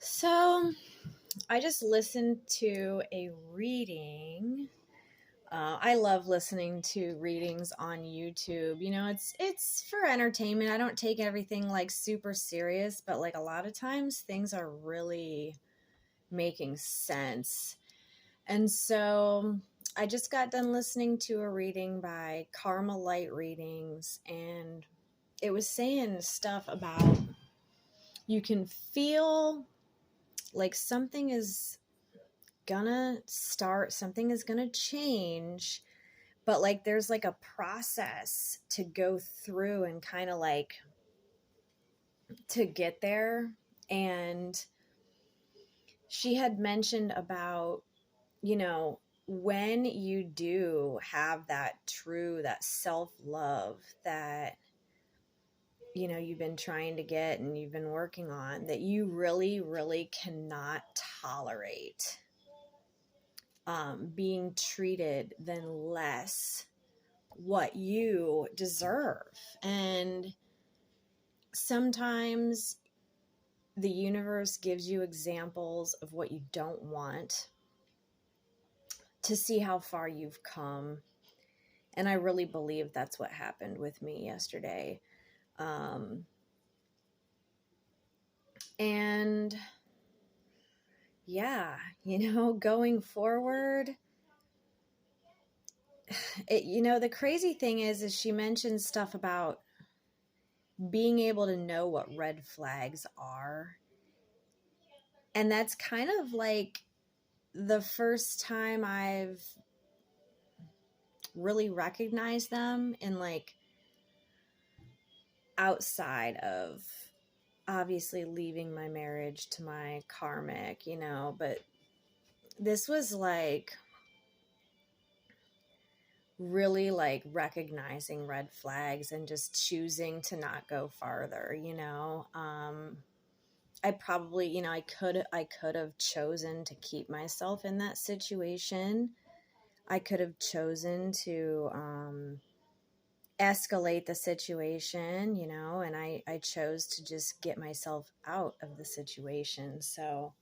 So I just listened to a reading. I love listening to readings on YouTube. It's for entertainment. I don't take everything like super serious, but like a lot of times things are really making sense. And so I just got done listening to a reading by Karma Light Readings, and it was saying stuff about you can feel like something is gonna start, something is gonna change, but like there's like a process to go through and kind of like to get there. And she had mentioned about, you know, when you do have that self-love that you've been trying to get and you've been working on, that you really really cannot tolerate being treated than less what you deserve. And sometimes the universe gives you examples of what you don't want to see how far you've come. And I really believe that's what happened with me yesterday. And yeah, going forward, the crazy thing is she mentioned stuff about being able to know what red flags are. And that's kind of like the first time I've really recognized them, in like outside of obviously leaving my marriage to my karmic, but this was like really like recognizing red flags and just choosing to not go farther. I probably, I could have chosen to keep myself in that situation. I could have chosen to escalate the situation, and I chose to just get myself out of the situation. So,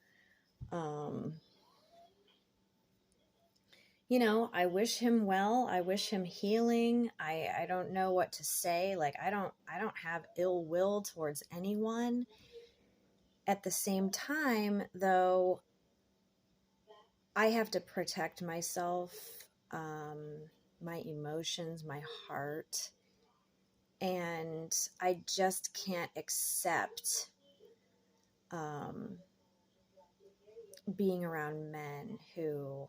I wish him well. I wish him healing. I don't know what to say. Like, I don't have ill will towards anyone. At the same time, though, I have to protect myself, my emotions, my heart, and I just can't accept being around men who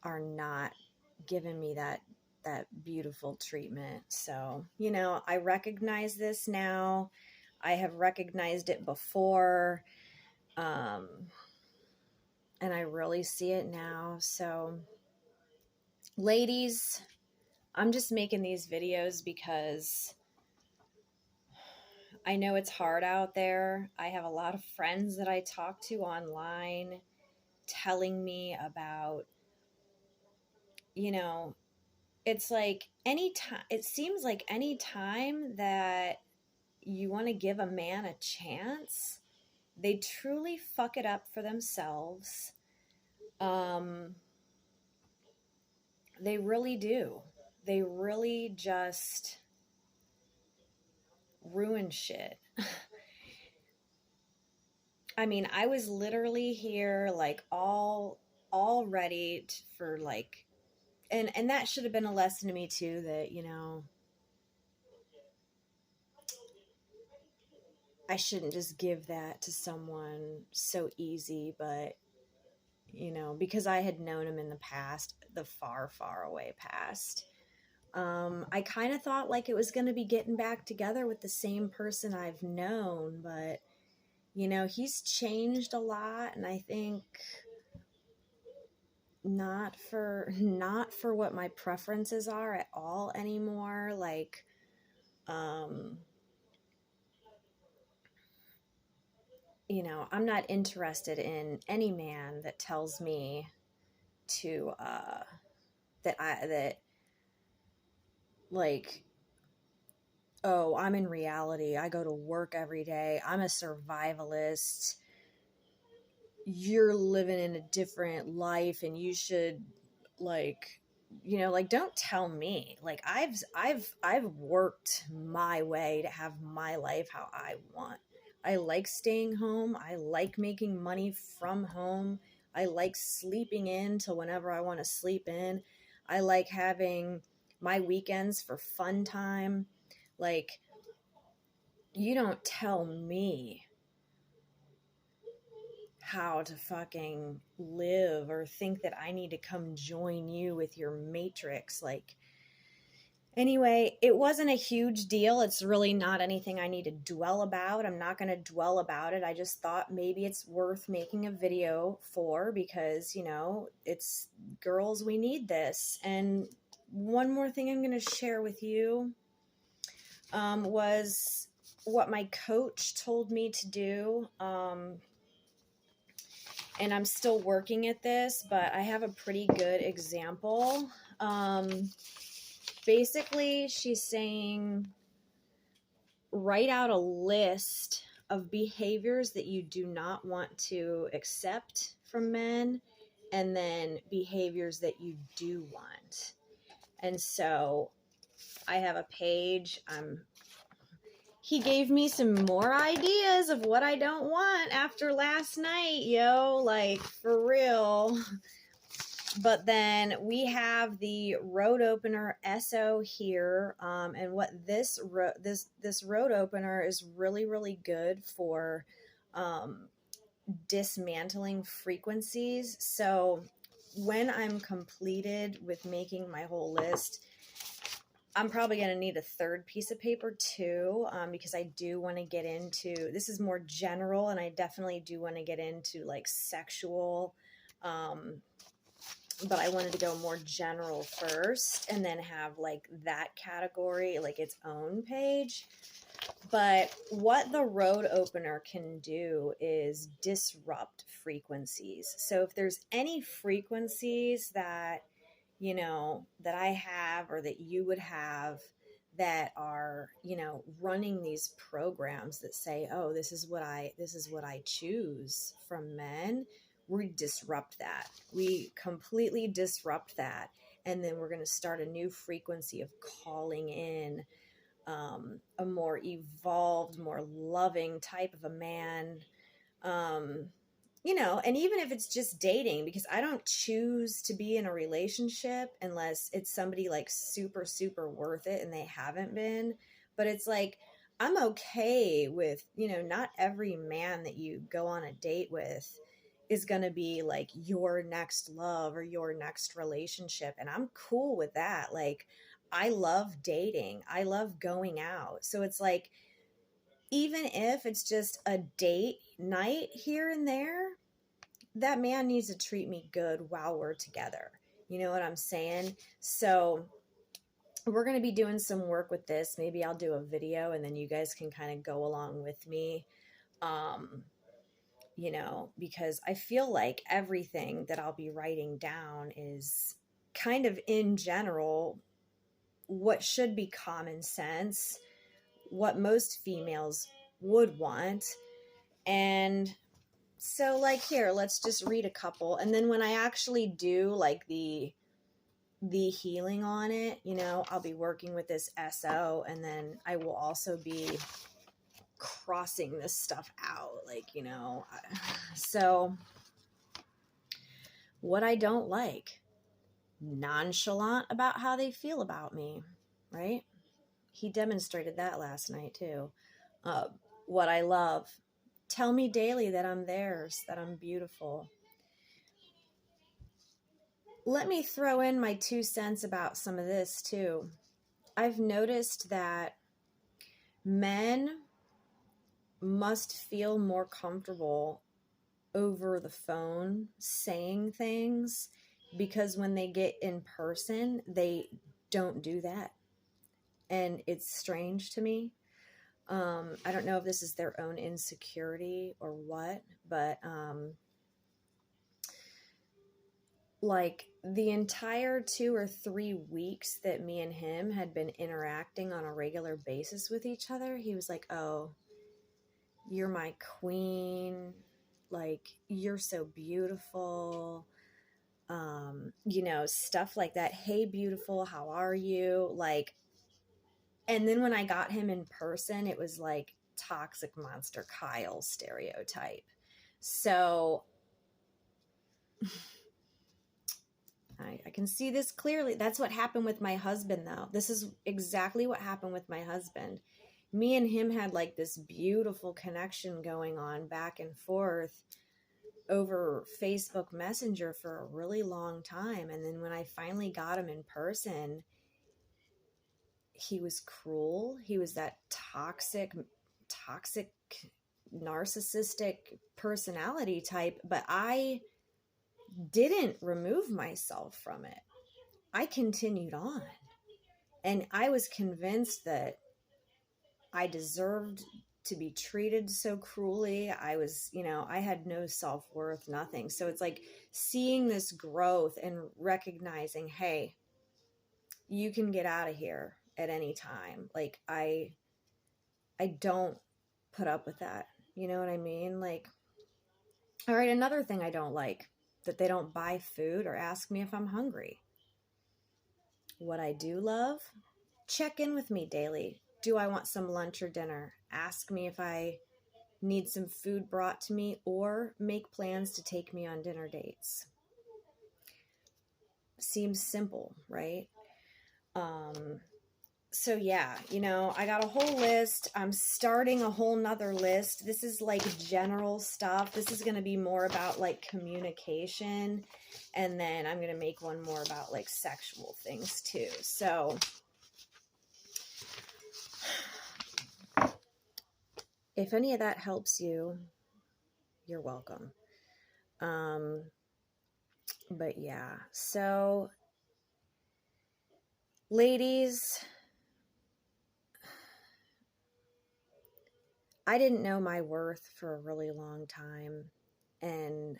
are not giving me that beautiful treatment. So, I recognize this now. I have recognized it before. And I really see it now. So, ladies, I'm just making these videos because I know it's hard out there. I have a lot of friends that I talk to online telling me about, it's like it seems like any time that you want to give a man a chance, they truly fuck it up for themselves. They really do. They really just ruin shit. I mean, I was literally here like all ready for like, and that should have been a lesson to me too, that I shouldn't just give that to someone so easy. But because I had known him in the past, the far far away past, I kind of thought like it was going to be getting back together with the same person I've known, but he's changed a lot, and I think not for what my preferences are at all anymore. Like, I'm not interested in any man that tells me to that like, oh, I'm in reality. I go to work every day. I'm a survivalist. You're living in a different life and you should like, like don't tell me. Like I've worked my way to have my life how I want. I like staying home. I like making money from home. I like sleeping in till whenever I want to sleep in. I like having my weekends for fun time. Like, you don't tell me how to fucking live or think that I need to come join you with your matrix. Like, anyway, it wasn't a huge deal. It's really not anything I need to dwell about. I'm not going to dwell about it. I just thought maybe it's worth making a video for because, it's girls, we need this. And one more thing I'm going to share with you was what my coach told me to do. And I'm still working at this, but I have a pretty good example. Basically, she's saying, write out a list of behaviors that you do not want to accept from men, and then behaviors that you do want. And so I have a page. He gave me some more ideas of what I don't want after last night, like for real. But then we have the road opener SO here, and what this road opener is really, really good for dismantling frequencies. So when I'm completed with making my whole list, I'm probably going to need a third piece of paper too, because I do want to get into, this is more general, and I definitely do want to get into like sexual, but I wanted to go more general first and then have like that category, like its own page. But what the road opener can do is disrupt frequencies. So if there's any frequencies that, that I have or that you would have that are, running these programs that say, oh, this is what I choose from men, we disrupt that. We completely disrupt that. And then we're going to start a new frequency of calling in a more evolved, more loving type of a man. And even if it's just dating, because I don't choose to be in a relationship unless it's somebody like super, super worth it and they haven't been. But it's like, I'm okay with, not every man that you go on a date with is going to be like your next love or your next relationship. And I'm cool with that. Like, I love dating. I love going out. So it's like, even if it's just a date night here and there, that man needs to treat me good while we're together. You know what I'm saying? So we're going to be doing some work with this. Maybe I'll do a video and then you guys can kind of go along with me. Because I feel like everything that I'll be writing down is kind of in general what should be common sense, what most females would want. And so like here, let's just read a couple. And then when I actually do like the healing on it, I'll be working with this SO, and then I will also be crossing this stuff out. Like, so what I don't like, nonchalant about how they feel about me, right? He demonstrated that last night too. What I love, tell me daily that I'm theirs, that I'm beautiful. Let me throw in my 2 cents about some of this too. I've noticed that men must feel more comfortable over the phone saying things, because when they get in person, they don't do that. And it's strange to me. I don't know if this is their own insecurity or what, but like the entire 2 or 3 weeks that me and him had been interacting on a regular basis with each other, he was like, "Oh, you're my queen. Like, you're so beautiful." Stuff like that. "Hey, beautiful, how are you?" Like, and then when I got him in person, it was like toxic monster Kyle stereotype. So I can see this clearly. That's what happened with my husband, though. This is exactly what happened with my husband. Me and him had like this beautiful connection going on back and forth over Facebook Messenger for a really long time. And then when I finally got him in person, he was cruel. He was that toxic, narcissistic personality type, but I didn't remove myself from it. I continued on. And I was convinced that I deserved to be treated so cruelly. I had no self-worth, nothing. So it's like seeing this growth and recognizing, hey, you can get out of here at any time. Like I don't put up with that. You know what I mean? Like, all right, another thing I don't like, that they don't buy food or ask me if I'm hungry. What I do love, check in with me daily. Do I want some lunch or dinner? Ask me if I need some food brought to me, or make plans to take me on dinner dates. Seems simple, right? So yeah, I got a whole list. I'm starting a whole nother list. This is like general stuff. This is going to be more about like communication. And then I'm going to make one more about like sexual things too. So if any of that helps you, you're welcome. But yeah, so ladies, I didn't know my worth for a really long time, and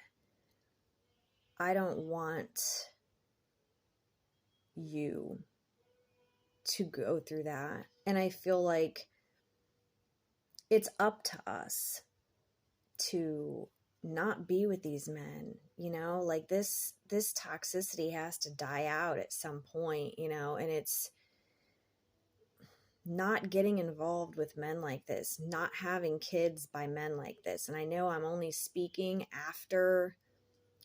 I don't want you to go through that. And I feel like it's up to us to not be with these men, like this toxicity has to die out at some point, and it's not getting involved with men like this, not having kids by men like this. And I know I'm only speaking after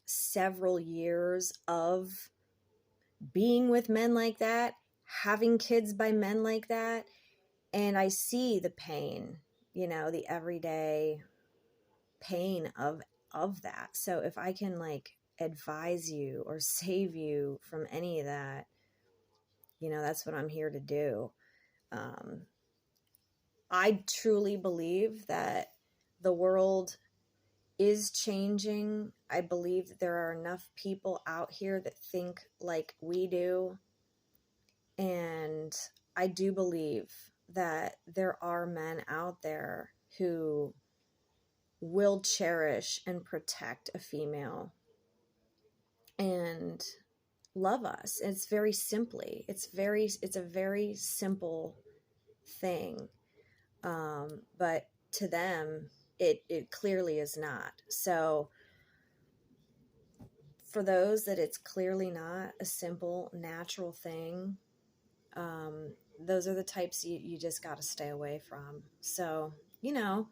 several years of being with men like that, having kids by men like that, and I see the pain, the everyday pain of that. So if I can like advise you or save you from any of that, that's what I'm here to do. I truly believe that the world is changing. I believe that there are enough people out here that think like we do. And I do believe that there are men out there who will cherish and protect a female and love us. It's a very simple thing. But to them, it clearly is not. So for those that it's clearly not a simple, natural thing, those are the types you just got to stay away from. So, no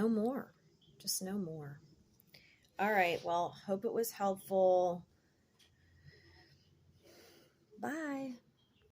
more. Just no more. All right. Well, hope it was helpful. Bye.